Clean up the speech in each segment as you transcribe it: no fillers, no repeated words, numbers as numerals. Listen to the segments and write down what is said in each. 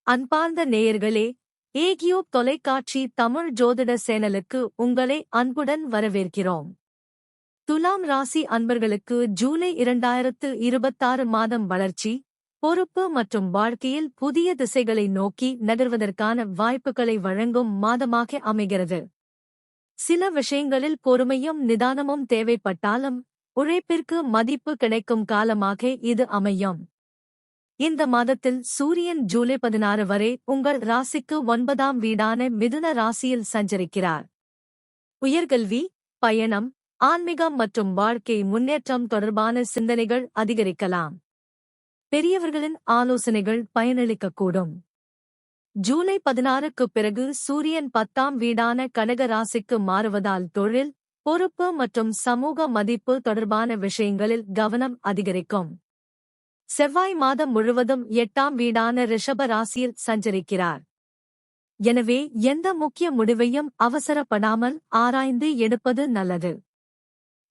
அன்பார்ந்த நேயர்களே, ஏகியூப் தொலைக்காட்சி தமிழ் ஜோதிட சேனலுக்கு உங்களை அன்புடன் வரவேற்கிறோம். துலாம் ராசி அன்பர்களுக்கு ஜூலை 2026 மாதம் வளர்ச்சி, பொறுப்பு மற்றும் வாழ்க்கையில் புதிய திசைகளை நோக்கி நகர்வதற்கான வாய்ப்புகளை வழங்கும் மாதமாக அமைகிறது. சில விஷயங்களில் பொறுமையும் நிதானமும் தேவைப்பட்டாலும் உழைப்பிற்கு மதிப்பு கிடைக்கும் காலமாக இது அமையும். இந்த மாதத்தில் சூரியன் ஜூலை 16 வரை உங்கள் ராசிக்கு 9ஆம் வீடான மிதுன ராசியில் சஞ்சரிக்கிறார். உயர்கல்வி, பயணம், ஆன்மீகம் மற்றும் வாழ்க்கை முன்னேற்றம் தொடர்பான சிந்தனைகள் அதிகரிக்கலாம். பெரியவர்களின் ஆலோசனைகள் பயனளிக்கக்கூடும். ஜூலை 16க்கு பிறகு சூரியன் 10ஆம் வீடான கடக ராசிக்கு மாறுவதால் தொழில், பொறுப்பு மற்றும் சமூக மதிப்பு தொடர்பான விஷயங்களில் கவனம் அதிகரிக்கும். செவ்வாய் மாதம் முழுவதும் 8ஆம் வீடான ரிஷப ராசியில் சஞ்சரிக்கிறார். எனவே எந்த முக்கிய முடிவையும் அவசரப்படாமல் ஆராய்ந்து எடுப்பது நல்லது.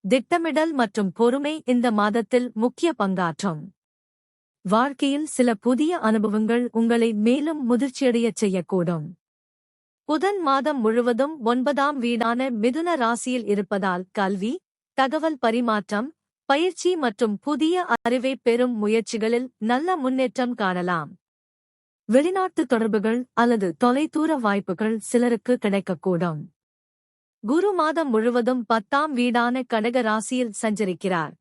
திட்டமிடல் மற்றும் பொறுமை இந்த மாதத்தில் முக்கிய பங்காற்றும். வாழ்க்கையில் சில புதிய அனுபவங்கள் உங்களை மேலும் முதிர்ச்சியடையச் செய்யக்கூடும். புதன் மாதம் முழுவதும் 9ஆம் வீடான மிதுன ராசியில் இருப்பதால் கல்வி, தகவல் பரிமாற்றம், பயிற்சி மற்றும் புதிய அறிவை பெறும் முயற்சிகளில் நல்ல முன்னேற்றம் காணலாம். வெளிநாட்டு தொடர்புகள் அல்லது தொலைதூர வாய்ப்புகள் சிலருக்கு கிடைக்கக்கூடும். குரு மாதம் முழுவதும் 10ஆம் வீடான கடக ராசியில் சஞ்சரிக்கிறார்.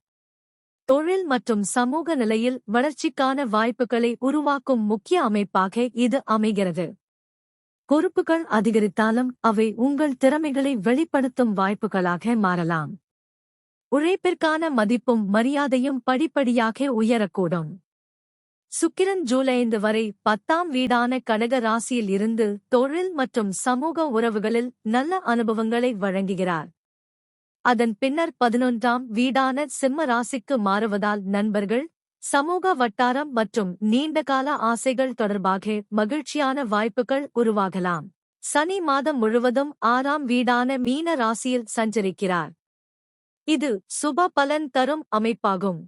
தொழில் மற்றும் சமூக நிலையில் வளர்ச்சிக்கான வாய்ப்புகளை உருவாக்கும் முக்கிய அமைப்பாக இது அமைகிறது. பொறுப்புகள் அதிகரித்தாலும் அவை உங்கள் திறமைகளை வெளிப்படுத்தும் வாய்ப்புகளாக மாறலாம். உழைப்பிற்கான மதிப்பும் மரியாதையும் படிப்படியாக உயரக்கூடும். சுக்கிரன் ஜூலை 5 வரை 10ஆம் வீடான கடக ராசியில் இருந்து தொழில் மற்றும் சமூக உறவுகளில் நல்ல அனுபவங்களை வழங்குகிறார். அதன் பின்னர் 11ஆம் வீடான சிம்ம ராசிக்கு மாறுவதால் நண்பர்கள், சமூக வட்டாரம் மற்றும் நீண்டகால ஆசைகள் தொடர்பாக மகிழ்ச்சியான வாய்ப்புகள் உருவாகலாம். சனி மாதம் முழுவதும் 6ஆம் வீடான மீன ராசியில் சஞ்சரிக்கிறார். இது சுப பலன் தரும் அமைப்பாகும்.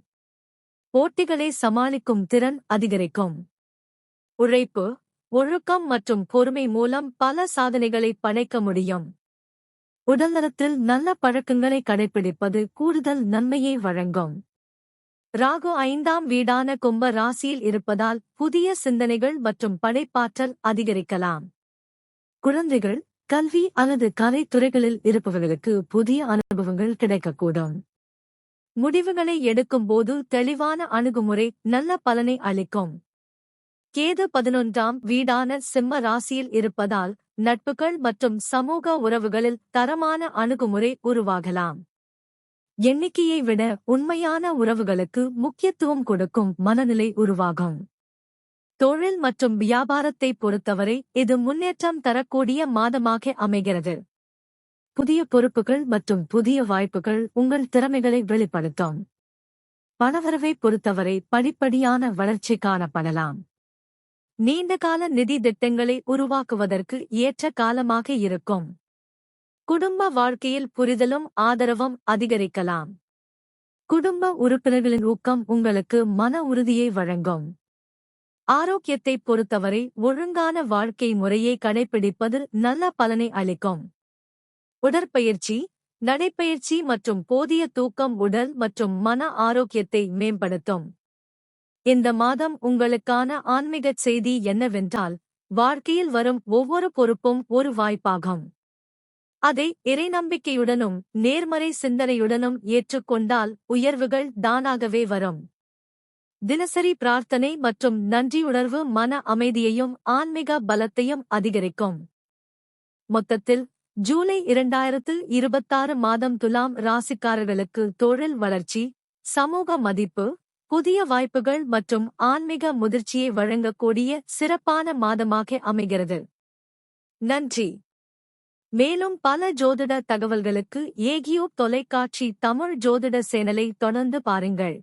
போட்டிகளை சமாளிக்கும் திறன் அதிகரிக்கும். உழைப்பு, ஒழுக்கம் மற்றும் பொறுமை மூலம் பல சாதனைகளை படைக்க முடியும். உடல்நலத்தில் நல்ல பழக்கங்களை கடைபிடிப்பது கூடுதல் நன்மையை வழங்கும். ராகு 5ஆம் வீடான கும்ப ராசியில் இருப்பதால் புதிய சிந்தனைகள் மற்றும் படைப்பாற்றல் அதிகரிக்கலாம். குழந்தைகள், கல்வி அல்லது கலைத்துறைகளில் இருப்பவர்களுக்கு புதிய அனுபவங்கள் கிடைக்கக்கூடும். முடிவுகளை எடுக்கும்போது தெளிவான அணுகுமுறை நல்ல பலனை அளிக்கும். கேது 11ஆம் வீடான சிம்ம ராசியில் இருப்பதால் நட்புகள் மற்றும் சமூக உறவுகளில் தரமான அணுகுமுறை உருவாகலாம். எண்ணிக்கையை விட உண்மையான உறவுகளுக்கு முக்கியத்துவம் கொடுக்கும் மனநிலை உருவாகும். தொழில் மற்றும் வியாபாரத்தை பொறுத்தவரை இது முன்னேற்றம் தரக்கூடிய மாதமாக அமைகிறது. புதிய பொறுப்புகள் மற்றும் புதிய வாய்ப்புகள் உங்கள் திறமைகளை வெளிப்படுத்தும். பணவரவை பொறுத்தவரை படிப்படியான வளர்ச்சி காணப்படலாம். நீண்டகால நிதி திட்டங்களை உருவாக்குவதற்கு ஏற்ற காலமாக இருக்கும். குடும்ப வாழ்க்கையில் புரிதலும் ஆதரவும் அதிகரிக்கலாம். குடும்ப உறுப்பினர்களின் ஊக்கம் உங்களுக்கு மன உறுதியை வழங்கும். ஆரோக்கியத்தை பொறுத்தவரை ஒழுங்கான வாழ்க்கை முறையை கடைபிடிப்பது நல்ல பலனை அளிக்கும். உடற்பயிற்சி, நடைப்பயிற்சி மற்றும் போதிய தூக்கம் உடல் மற்றும் மன ஆரோக்கியத்தை மேம்படுத்தும். இந்த மாதம் உங்களுக்கான ஆன்மீகச் செய்தி என்னவென்றால், வாழ்க்கையில் வரும் ஒவ்வொரு பொறுப்பும் ஒரு வாய்ப்பாகும். அதை இறைநம்பிக்கையுடனும் நேர்மறை சிந்தனையுடனும் ஏற்றுக்கொண்டால் உயர்வுகள் தானாகவே வரும். தினசரி பிரார்த்தனை மற்றும் நன்றியுணர்வு மன அமைதியையும் ஆன்மீக பலத்தையும் அதிகரிக்கும். மொத்தத்தில் ஜூலை 2026 மாதம் துலாம் ராசிக்காரர்களுக்கு தொழில் வளர்ச்சி, சமூக மதிப்பு, புதிய வாய்ப்புகள் மற்றும் ஆன்மீக முதிர்ச்சியை வழங்கக்கூடிய சிறப்பான மாதமாக அமைகிறது. நன்றி. மேலும் பல ஜோதிட தகவல்களுக்கு ஏகியூப் தொலைக்காட்சி தமிழ் ஜோதிட சேனலை தொடர்ந்து பாருங்கள்.